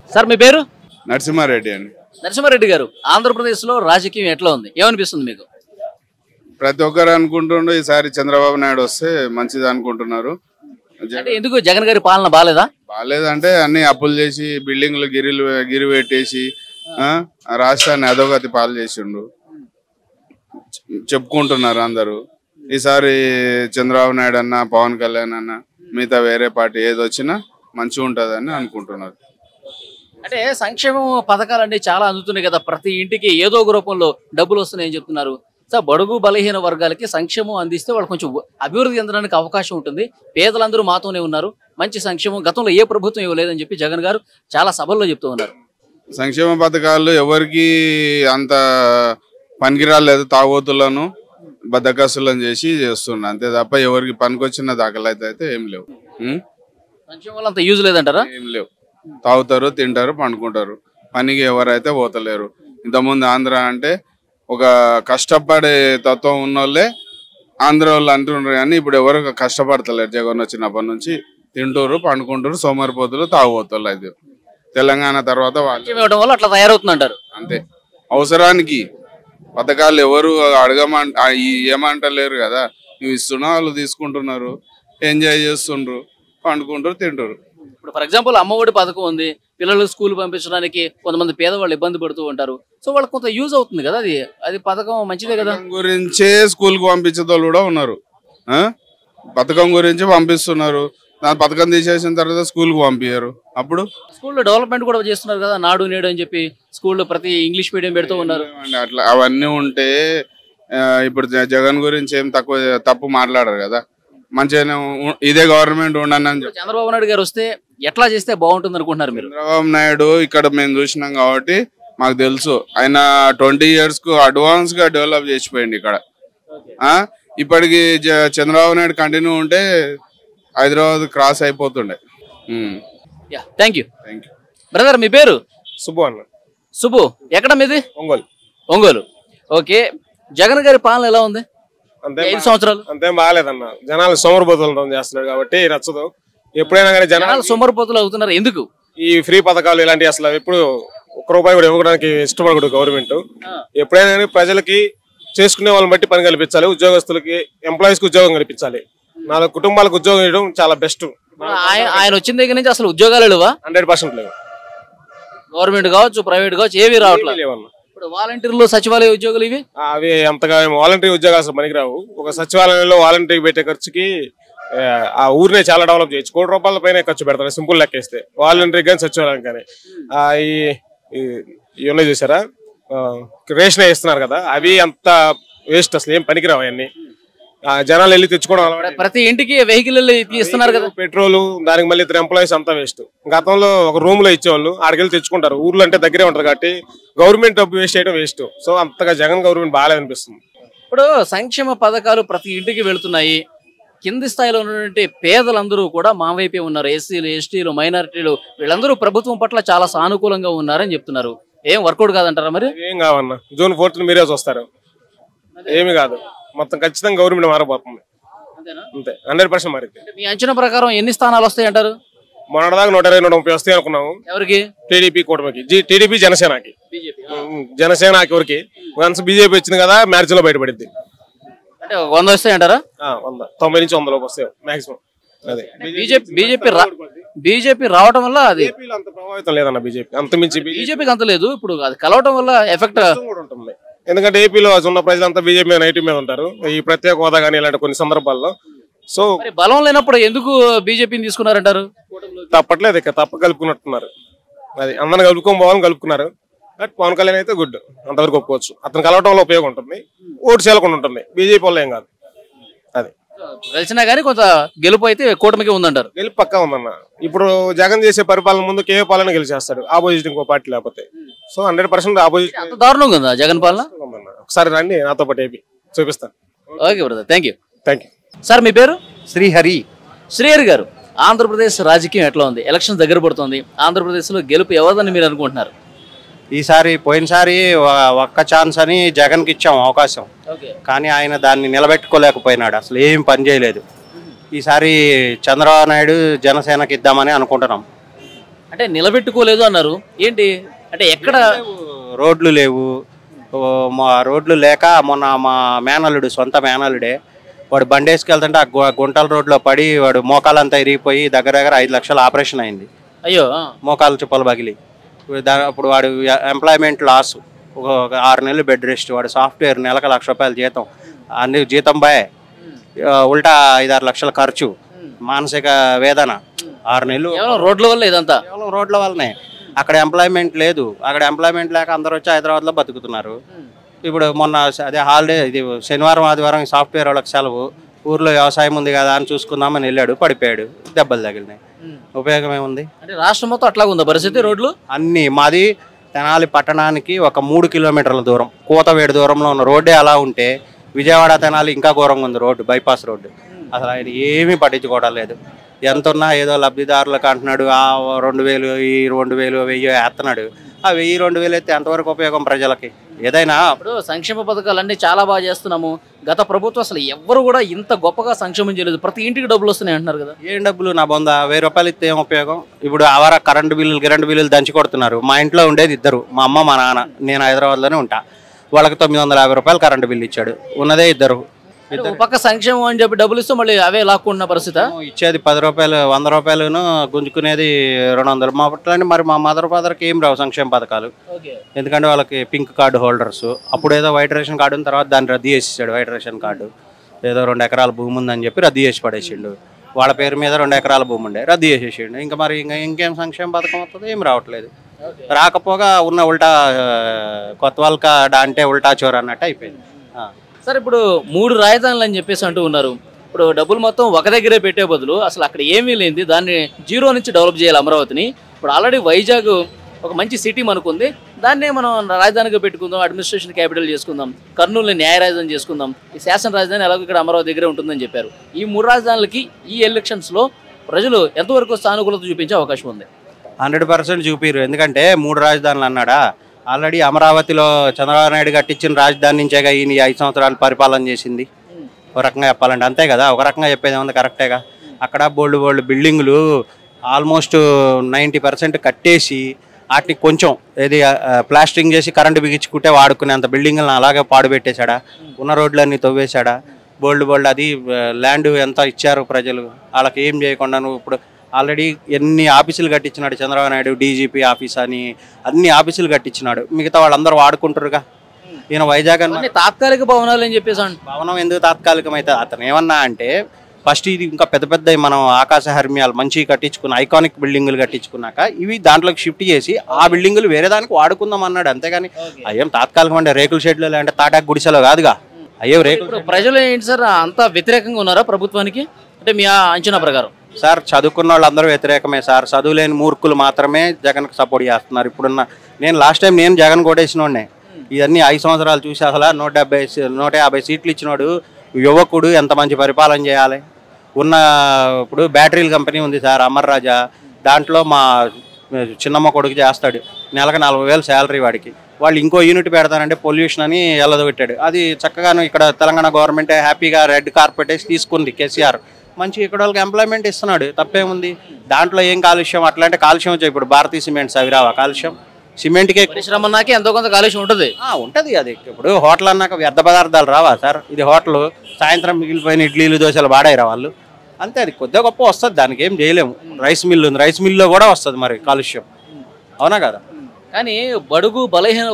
Sir మీ పేరు? నరసింహారెడ్డి అండి. నరసింహారెడ్డి గారు, ఆంధ్రప్రదేశ్లో రాజకీయం ఎట్లా ఉంది, ఏమనిపిస్తుంది మీకు? ప్రతి ఒక్కరు అనుకుంటుండ్రు ఈసారి చంద్రబాబు నాయుడు వస్తే మంచిది అనుకుంటున్నారు. అంటే ఎందుకు జగన్ గారి పాలన బాలేదా? బాలేదంటే అన్ని అప్పులు చేసి బిల్డింగ్లు గిరి పెట్టేసి రాష్ట్రాన్ని అధోగతి పాలు చేసిండు చెప్పుకుంటున్నారు అందరూ. ఈసారి చంద్రబాబు నాయుడు అన్న, పవన్ కళ్యాణ్ అన్న, మిగతా వేరే పార్టీ ఏది వచ్చినా మంచిగా ఉంటుందని అనుకుంటున్నారు. అంటే సంక్షేమ పథకాలు అంటే చాలా అందుతున్నాయి కదా, ప్రతి ఇంటికి ఏదో ఒక రూపంలో డబ్బులు వస్తున్నాయని చెప్తున్నారు. సార్, బడుగు బలహీన వర్గాలకి సంక్షేమం అందిస్తే వాళ్ళు కొంచెం అభివృద్ధి చెందడానికి అవకాశం ఉంటుంది. పేదలందరూ మాతోనే ఉన్నారు, మంచి సంక్షేమం గతంలో ఏ ప్రభుత్వం ఇవ్వలేదని చెప్పి జగన్ గారు చాలా సభల్లో చెప్తూ ఉన్నారు. సంక్షేమ పథకాలు ఎవరికి అంత పనికిరాలేదు, తాగోతులను బద్దకస్తులను చేస్తున్నారు అంతే తప్ప ఎవరికి పనికొచ్చిన దాఖలైతే అయితే ఏం లేవు. సంక్షేమం వల్ల అంత యూజ్ లేదంటారా? ఏం లేవు. తాగుతారు, తింటారు, పండుకుంటారు, పనికి ఎవరైతే పోతలేరు. ఇంతకుముందు ఆంధ్ర అంటే ఒక కష్టపడే తత్వం ఉన్నోళ్ళే ఆంధ్ర వాళ్ళు అంటున్నారు, కానీ ఇప్పుడు ఎవరు కష్టపడతలేరు. జగన్ వచ్చినప్పటి నుంచి తింటూరు, పండుకుంటారు, సోమరిపోతులు, తాగుపోతారు. అయితే తెలంగాణ తర్వాత ఇవ్వడం వల్ల అట్లా తయారవుతుందంటారు. అంతే. అవసరానికి పథకాలు ఎవరు ఏమంటలేరు కదా, నువ్వు ఇస్తున్నా వాళ్ళు తీసుకుంటున్నారు, ఎంజాయ్ చేస్తుండ్రు, పండుకుంటారు, తింటారు. ఇప్పుడు ఫర్ ఎగ్జాంపుల్ అమ్మఒడి పథకం ఉంది, పిల్లలు స్కూల్ పంపించడానికి కొంతమంది పేదవాళ్ళు ఇబ్బంది పడుతూ ఉంటారు. సో వాళ్ళకి కొంత యూజ్ అవుతుంది కదా, అది పథకం మంచిదే కదా. గురించే స్కూల్కి పంపించే వాళ్ళు కూడా ఉన్నారు. పథకం గురించి పంపిస్తున్నారు, దాని పథకం తీసేసిన తర్వాత స్కూల్కి పంపించారు. అప్పుడు స్కూల్లో డెవలప్మెంట్ కూడా చేస్తున్నారు కదా, నాడు నేడు అని చెప్పి స్కూల్లో ప్రతి ఇంగ్లీష్ మీడియం పెడుతూ ఉన్నారు. అట్లా అవన్నీ ఉంటే ఇప్పుడు జగన్ గురించి ఏం తప్పు మాట్లాడారు కదా, మంచిగానే ఇదే గవర్నమెంట్ ఉండని. చంద్రబాబు నాయుడు గారు వస్తే ఎట్లా చేస్తే బాగుంటుంది అనుకుంటున్నారు మీరు? చంద్రబాబు నాయుడు ఇక్కడ మేము చూసినాం కాబట్టి మాకు తెలుసు, ఆయన 20 years కు అడ్వాన్స్ గా డెవలప్ చేసిపోయింది ఇక్కడ. ఇప్పటికి చంద్రబాబు నాయుడు కంటిన్యూ ఉంటే హైదరాబాద్ క్రాస్ అయిపోతుండే. Thank you brother. మీ పేరు? సుబ్బు అన్న. సుబ్బు, ఎక్కడ మీది? ఒంగోలు. ఒంగోలు. ఓకే, జగన్ గారి పాలన ఎలా ఉంది? 5 సంవత్సరాలు అంతేం బాగాలేదన్న. జనాలు సోమరిపోతులు చేస్తున్నారు కాబట్టి నచ్చదు. ఎప్పుడైనా కానీ జనాలు సోమరిపోతులు అవుతున్నారు. ఎందుకు? ఈ ఫ్రీ పథకాలు ఇలాంటి అసలు ఎప్పుడు ₹1 కూడా ఇవ్వడానికి ఇష్టపడకూడదు గవర్నమెంట్. ఎప్పుడైనా కానీ ప్రజలకి చేసుకునే వాళ్ళని బట్టి పని కల్పించాలి, ఉద్యోగస్తులకి ఎంప్లాయీస్ కి ఉద్యోగం కల్పించాలి. 4 కుటుంబాలకు ఉద్యోగం ఇవ్వడం చాలా బెస్ట్. ఆయన వచ్చిన దగ్గర నుంచి అసలు ఉద్యోగాలు లేవా? 100% లేవు. గవర్నమెంట్ కావచ్చు, ప్రైవేట్ కావచ్చు, ఏవి రావట్లేదు. ఇప్పుడు వాలంటీర్లు, సచివాలయ ఉద్యోగులు ఇవి అవి అంతగా వాలంటరీ ఉద్యోగాలు అసలు పనికిరావు. ఒక సచివాలయంలో వాలంటరీ పెట్టే ఖర్చుకి ఆ ఊరినే చాలా డెవలప్ చేయొచ్చు. ₹1 పైన ఖర్చు పెడతారు సింపుల్ లెక్కేస్తే, వాలంటరీ కానీ సచివాలయం కానీ. ఇవన్నీ చూసారా, రేషన్ ఇస్తున్నారు కదా, అవి అంత వేస్ట్, అసలు ఏం పనికిరావు. అవన్నీ జనాలు వెళ్ళి తెచ్చుకోవడం, ప్రతి ఇంటికి వెహికల్ ఇస్తున్నారు కదా, పెట్రోల్, దానికి మళ్ళీ 3 ఎంప్లాయీస్ అంతా వేస్ట్. గతంలో ఒక రూమ్ లో ఇచ్చేవాళ్ళు, ఆడికెళ్ళి తెచ్చుకుంటారు. ఊర్లో అంటే దగ్గరే ఉంటారు కాబట్టి గవర్నమెంట్ డబ్బు వేస్ట్ చేయడం వేస్ట్. సో అంతగా జగన్ గవర్నమెంట్ బాగాలేదనిపిస్తుంది. ఇప్పుడు సంక్షేమ పథకాలు ప్రతి ఇంటికి వెళుతున్నాయి, కింది స్థాయిలో ఉన్నటువంటి పేదలందరూ కూడా మా వైపే ఉన్నారు. ఎస్సీలు, ఎస్టీలు, మైనారిటీలు వీళ్ళందరూ ప్రభుత్వం పట్ల చాలా సానుకూలంగా ఉన్నారని చెప్తున్నారు. ఏం వర్కౌట్ కాదంటారా? మరి ఏం కావన్నా, June 4th మీరే చూస్తారు. ఏమి కాదు, మొత్తం ఖచ్చితంగా గవర్నమెంట్ మారబోతుంది. అంతే, 100% మారింది. మీ అంచనా ప్రకారం ఎన్ని స్థానాలు వస్తాయి అంటారు? మొన్నటిదాకా 120-130 వస్తాయి అనుకున్నాము. ఎవరికి? టీడీపీ కూటమికి, టీడీపీ జనసేనకి. జనసేనకి ఎవరికి? వన్స్ బీజేపీ వచ్చింది కదా, మ్యారేజ్ లో బయటపడింది. అంటే 100 వస్తాయి అంటారా? 100, 90 నుంచి 100 లోపు వస్తాయి మాక్సిమం. అదే బీజేపీ రావడం వల్ల అది అంత ప్రభావితం లేదన్న. బీజేపీ అంత మించి బీజేపీకి అంత లేదు. ఇప్పుడు అది కలవటం వల్ల ఎఫెక్ట్ ఉంటుంది. ఎందుకంటే ఏపీలో ఉన్న ప్రజలంతా బీజేపీ మీద, నైటీ మీద ఉంటారు. ఈ ప్రత్యేక హోదా కానీ ఇలాంటి కొన్ని సందర్భాల్లో. సో బలం లేనప్పుడు ఎందుకు బీజేపీని తీసుకున్నారంటారు? తప్పట్లేదు, ఇక తప్ప కలుపుకున్నట్టున్నారు. అది అందరిని కలుపుకోవాలని కలుపుకున్నారు. బట్ పవన్ కళ్యాణ్ అయితే గుడ్, అంతవరకు ఒప్పుకోవచ్చు. అతను కలవటంలో ఉపయోగం ఉంటుంది, ఓటు చేయకుండా ఉంటుంది. బీజేపీ వల్ల ఏం కాదు. అది తెలిసినా కానీ కొంత గెలుపు అయితే కూటమికి ఉందంటారు. గెలుపు పక్కా ఉందన్న. ఇప్పుడు జగన్ చేసే పరిపాలన ముందు కేవీ పాలన గెలిచేస్తాడు, ఆపోజిట్ ఇంకో పార్టీ లేకపోతే. So 100% opposite. దారుణంగా ఉందా జగన్ పాలన? ఒకసారి రండి నాతో పాటు ఏపీ చూపిస్తాను. Okay brother, thank you. Sir మీ పేరు? శ్రీహరి. శ్రీహరి గారు, ఆంధ్రప్రదేశ్ రాజకీయం ఎట్లా ఉంది? ఎలక్షన్ దగ్గర పడుతుంది, ఆంధ్రప్రదేశ్లో గెలుపు ఎవరిదని మీరు అనుకుంటున్నారు? ఈసారి పోయినసారి ఒక్క ఛాన్స్ అని జగన్కి ఇచ్చాం అవకాశం, కానీ ఆయన దాన్ని నిలబెట్టుకోలేకపోయినాడు, అసలు ఏం పని చేయలేదు. ఈసారి చంద్రబాబు నాయుడు జనసేనకి ఇద్దామని అనుకుంటున్నాం. అంటే నిలబెట్టుకోలేదు అన్నారు. ఏంటి అంటే ఎక్కడ రోడ్లు లేవు. మా రోడ్లు లేక మొన్న మా మేనల్లుడు, సొంత మేనల్లుడే, వాడు బండి వేసుకెళ్తుంటే ఆ గుంటల రోడ్లో పడి వాడు మోకాలంతా ఇరిగిపోయి దగ్గర దగ్గర 5 లక్షల ఆపరేషన్ అయింది. అయ్యో, మోకాలు చుప్పలు పగిలి. అప్పుడు వాడు ఎంప్లాయ్మెంట్ లాస్, ఒక 6 నెలలు బెడ్ రెస్ట్. వాడు సాఫ్ట్వేర్, నెలకు ₹1,00,000 జీతం, అన్ని జీతం బాయ్, ఉల్టా 5-6 లక్షల ఖర్చు, మానసిక వేదన. 6 నెలలు రోడ్ల వల్ల ఇదంతా, కేవలం రోడ్ల వల్లనే. అక్కడ ఎంప్లాయ్మెంట్ లేదు. అక్కడ ఎంప్లాయ్మెంట్ లేక అందరూ వచ్చి హైదరాబాద్లో బతుకుతున్నారు. ఇప్పుడు మొన్న అదే హాలిడే, ఇది శనివారం ఆదివారం సాఫ్ట్వేర్ వాళ్ళకి సెలవు, ఊర్లో వ్యవసాయం ఉంది కదా అని చూసుకుందామని వెళ్ళాడు, పడిపోయాడు, దెబ్బలు తగిలినాయి. ఉపయోగం ఏముంది? అంటే రాష్ట్రం మొత్తం అట్లా ఉందా పరిస్థితి? రోడ్లు అన్నీ మాది తెనాలి పట్టణానికి ఒక 3 కిలోమీటర్ల దూరం, కూతవేడు దూరంలో ఉన్న రోడ్డే అలా ఉంటే విజయవాడ తెనాలి ఇంకా ఘోరంగా ఉంది రోడ్డు, బైపాస్ రోడ్డు. అసలు ఆయన ఏమీ పట్టించుకోవడం లేదు. ఎంత ఉన్నా ఏదో లబ్ధిదారులకు అంటున్నాడు, 2,000 ఈ 2,000 1000 వేస్తున్నాడు. ఆ 1000-2,000 అయితే ఎంతవరకు ఉపయోగం ప్రజలకి? ఏదైనా ఇప్పుడు సంక్షేమ పథకాలన్నీ చాలా బాగా చేస్తున్నాము. గత ప్రభుత్వం అసలు ఎవ్వరు కూడా ఇంత గొప్పగా సంక్షేమం చేయలేదు. ప్రతి ఇంటికి డబ్బులు వస్తున్నాయి అంటున్నారు కదా. ఏం డబ్బులు? నా బొంద ₹1000 ఇస్తే ఏం ఉపయోగం? ఇప్పుడు ఆవార కరెంటు బిల్లులు దంచి కొడుతున్నారు. మా ఇంట్లో ఉండేది 2, మా అమ్మ మా నాన్న. నేను హైదరాబాద్లోనే ఉంటా. వాళ్ళకి ₹950 కరెంటు బిల్లు ఇచ్చాడు, ఉన్నదే 2. పక్క సంక్షేమం అని చెప్పి డబ్బులు ఇస్తే మళ్ళీ అవే లాక్కున్న పరిస్థితి. ఇచ్చేది ₹10, ₹100 గుంజుకునేది 200. మా పట్ల మరి మా మదర్ ఫాదర్కి ఏం రావు సంక్షేమ పథకాలు, ఎందుకంటే వాళ్ళకి పింక్ కార్డు హోల్డర్స్. అప్పుడు ఏదో వైట్ రేషన్ కార్డు ఉన్న తర్వాత దాన్ని రద్దు చేసేసాడు. వైట్ రేషన్ కార్డు ఏదో 2 ఎకరాల భూమి ఉందని చెప్పి రద్దు చేసి పడేసిండు. వాళ్ళ పేరు మీద 2 ఎకరాల భూమి ఉండే, రద్దు చేసేసిండు. ఇంకా మరి ఇంకేం సంక్షేమ పథకం వస్తుంది? ఏం రావట్లేదు. రాకపోగా ఉన్న ఉల్టా కొత్త వాళ్ళకా అంటే ఉల్టా చోర అన్నట్టు అయిపోయింది. సార్, ఇప్పుడు 3 రాజధానులు అని చెప్పేసి అంటూ ఉన్నారు. ఇప్పుడు డబ్బులు మొత్తం ఒక దగ్గరే పెట్టే బదులు అసలు అక్కడ ఏమీ లేనిది దాన్ని జీరో నుంచి డెవలప్ చేయాలి అమరావతిని. ఇప్పుడు ఆల్రెడీ వైజాగ్ ఒక మంచి సిటీ మనకుంది, దాన్నే మనం రాజధానిగా పెట్టుకుందాం, అడ్మినిస్ట్రేషన్ క్యాపిటల్ చేసుకుందాం, కర్నూలుని న్యాయ రాజధాని చేసుకుందాం, ఈ శాసన రాజధాని ఎలాగో ఇక్కడ అమరావతి దగ్గరే ఉంటుందని చెప్పారు. ఈ 3 రాజధానులకి ఈ ఎలక్షన్స్లో ప్రజలు ఎంతవరకు సానుకూలత చూపించే అవకాశం ఉంది? 100% చూపిరు. ఎందుకంటే 3 రాజధానులు అన్నాడా. ఆల్రెడీ అమరావతిలో చంద్రబాబు నాయుడు కట్టించిన రాజధాని నుంచేగా ఈయన 5 సంవత్సరాలు పరిపాలన చేసింది. ఒక రకంగా చెప్పాలంటే అంతే కదా. ఒక రకంగా చెప్పేది ఏమన్నా కరెక్టేగా. అక్కడ బోల్డ్ బిల్డింగులు ఆల్మోస్ట్ 90% కట్టేసి వాటిని కొంచెం ఏది ప్లాస్టరింగ్ చేసి కరెంటు బిగించుకుంటే వాడుకునేంత బిల్డింగులను అలాగే పాడుపెట్టేశాడా. ఉన్న రోడ్లన్నీ తవ్వేశాడా. బోల్డ్ అది ల్యాండ్ ఎంత ఇచ్చారు ప్రజలు, వాళ్ళకి ఏం చేయకుండా. నువ్వు ఇప్పుడు ఆల్రెడీ ఎన్ని ఆఫీసులు కట్టించినాడు చంద్రబాబు నాయుడు, డీజీపీ ఆఫీస్ అని అన్ని ఆఫీసులు కట్టించినాడు. మిగతా వాళ్ళందరూ వాడుకుంటారుగా. ఈయన వైజాగ్ అన్న తాత్కాలిక భవనాలు అని చెప్పేసి భవనం ఎందుకు తాత్కాలికం అయితే? అతను ఏమన్నా అంటే ఫస్ట్ ఇది ఇంకా పెద్ద మనం ఆకాశ హర్మ్యాలు మంచి కట్టించుకున్న ఐకానిక్ బిల్డింగులు కట్టించుకున్నాక ఇవి దాంట్లోకి షిఫ్ట్ చేసి ఆ బిల్డింగులు వేరే దానికి వాడుకుందాం అన్నాడు. అంతేగాని అయ్యేం తాత్కాలికం అంటే రేకుల షెడ్లు అంటే తాటాకు గుడిసెలో కాదుగా. అయ్యో రేకులు. ప్రజలు ఏంటి సార్ అంత వ్యతిరేకంగా ఉన్నారా ప్రభుత్వానికి? అంటే మీ అంచనా ప్రకారం? సార్, చదువుకున్న వాళ్ళందరూ వ్యతిరేకమే సార్. చదువులేని మూర్ఖులు మాత్రమే జగన్కి సపోర్ట్ చేస్తున్నారు. ఇప్పుడున్న లాస్ట్ టైం నేను జగన్ కొట్టేసినోడ్నే. ఇవన్నీ 5 సంవత్సరాలు చూసి అసలు 150 సీట్లు ఇచ్చినోడు యువకుడు ఎంత మంచి పరిపాలన చేయాలి. ఇప్పుడు బ్యాటరీల కంపెనీ ఉంది సార్, అమర్ రాజా. దాంట్లో మా చిన్నమ్మ కొడుకు చేస్తాడు, నెలకు 40,000 శాలరీ వాడికి. వాళ్ళు ఇంకో యూనిట్ పెడతానంటే పొల్యూషన్ అని ఎల్లదొట్టాడు. అది చక్కగాను ఇక్కడ తెలంగాణ గవర్నమెంట్ హ్యాపీగా రెడ్ కార్పెట్ వేసి తీసుకుంది కేసీఆర్. మంచి ఇక్కడ వాళ్ళకి ఎంప్లాయ్మెంట్ ఇస్తున్నాడు, తప్పేముంది దాంట్లో? ఏం కాలుష్యం? అట్లా అంటే కాలుష్యం వచ్చాయి. ఇప్పుడు భారతీయ సిమెంట్స్ అవి రావా కాలుష్యం? సిమెంట్కి పరిశ్రమ అన్నాకే ఎంతో కొంత కాలుష్యం ఉంటుంది. అది ఇప్పుడు హోటల్ అన్నాక వ్యర్థ పదార్థాలు రావా సార్? ఇది హోటల్, సాయంత్రం మిగిలిపోయిన ఇడ్లీలు దోశలు వాడాయిరా వాళ్ళు, అంతే. అది కొద్దిగా గొప్ప వస్తుంది, దానికి ఏం చేయలేము. రైస్ మిల్లు ఉంది, రైస్ మిల్లో కూడా వస్తుంది మరి కాలుష్యం, అవునా కదా? కానీ బడుగు బలహీన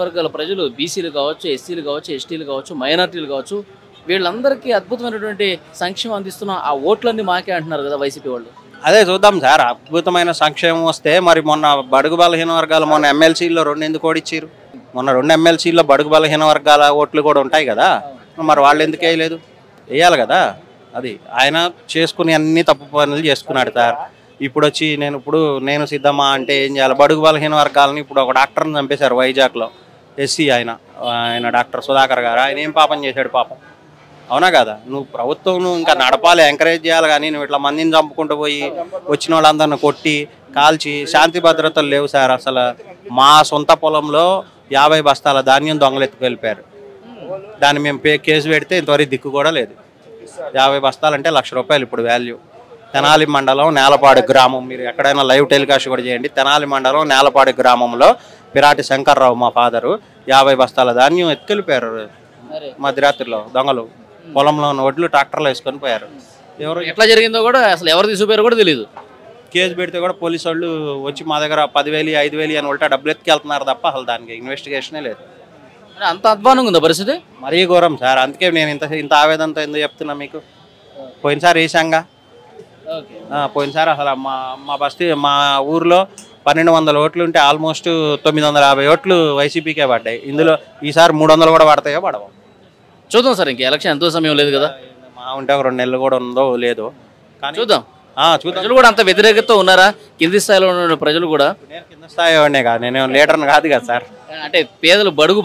వర్గాల ప్రజలు, బీసీలు కావచ్చు, ఎస్సీలు కావచ్చు, ఎస్టీలు కావచ్చు, మైనార్టీలు కావచ్చు, వీళ్ళందరికీ అద్భుతమైనటువంటి సంక్షేమం అందిస్తున్న ఆ ఓట్లన్నీ మాకే అంటున్నారు కదా వైసీపీ వాళ్ళు. అదే చూద్దాం సార్, అద్భుతమైన సంక్షేమం వస్తే. మరి మొన్న బడుగు బలహీన వర్గాలు మొన్న ఎమ్మెల్సీలో 2 ఎందుకు ఓడిచ్చారు? మొన్న 2 ఎమ్మెల్సీల్లో బడుగు బలహీన వర్గాల ఓట్లు కూడా ఉంటాయి కదా, మరి వాళ్ళు ఎందుకు వేయలేదు? వేయాలి కదా. అది ఆయన చేసుకుని అన్ని తప్పు పనులు చేసుకున్నాడు సార్. ఇప్పుడు వచ్చి నేను సిద్ధమా అంటే ఏం చేయాలి? బడుగు బలహీన వర్గాలని ఇప్పుడు ఒక డాక్టర్ని చంపేశారు వైజాగ్లో, ఎస్సీ ఆయన డాక్టర్ సుధాకర్ గారు. ఆయన ఏం పాపం చేశాడు పాపం, అవునా కదా? నువ్వు ప్రభుత్వం ఇంకా నడపాలి, ఎంకరేజ్ చేయాలి. కానీ నువ్వు ఇట్లా మందిని చంపుకుంటూ పోయి వచ్చిన వాళ్ళందరిని కొట్టి కాల్చి శాంతి భద్రతలు లేవు సార్. అసలు మా సొంత పొలంలో 50 బస్తాల ధాన్యం దొంగలెత్తుకు వెళ్ళిపోయారు. దాన్ని మేము కేసు పెడితే ఇంతవరకు దిక్కు కూడా లేదు. 50 బస్తాలు అంటే ₹1,00,000 ఇప్పుడు వాల్యూ. తెనాలి మండలం నేలపాడు గ్రామం. మీరు ఎక్కడైనా లైవ్ టెలికాస్ట్ కూడా చేయండి. తెనాలి మండలం నేలపాడు గ్రామంలో పిరాటి శంకర్రావు మా ఫాదరు 50 బస్తాల ధాన్యం ఎత్తుకెళ్ళిపోయారు మధ్యరాత్రిలో దొంగలు. పొలంలో ఉన్న వడ్లు ట్రాక్టర్లో వేసుకొని పోయారు. ఎవరు ఎట్లా జరిగిందో కూడా అసలు ఎవరు తీసుకుపోయారో కూడా తెలియదు. కేసు పెడితే కూడా పోలీసు వాళ్ళు వచ్చి మా దగ్గర 10,000 5,000 అని ఉల్టా డబ్బులు ఎత్తుకెళ్తున్నారు తప్ప అసలు దానికి ఇన్వెస్టిగేషనే లేదు. అంత అధ్వానంగా ఉందా పరిస్థితి? మరీ ఘోరం సార్. అందుకే నేను ఇంత ఆవేదనతో ఎందుకు చెప్తున్నా మీకు. పోయినసారి వేసాంగా, పోయినసారి అసలు మా ఊర్లో 1,200 ఓట్లు ఉంటే ఆల్మోస్ట్ 950 ఓట్లు వైసీపీకే పడ్డాయి. ఇందులో ఈసారి 300 కూడా పడతాయో పడవు చూద్దాం సార్. ఇంక ఎలక్షన్ ఎంతో సమయం లేదు కదా, మా ఉంటే ఒక 2 నెలలు కూడా ఉందో లేదో కానీ చూద్దాం. చూద్దాం. ప్రజలు కూడా అంత వ్యతిరేకతతో ఉన్నారా? కింది స్థాయిలో ఉన్న ప్రజలు కూడా. నేను కింద స్థాయి వాడినే కాదు, నేను లీడర్ని కాదు కదా సార్. అంటే పేదలు బడుగు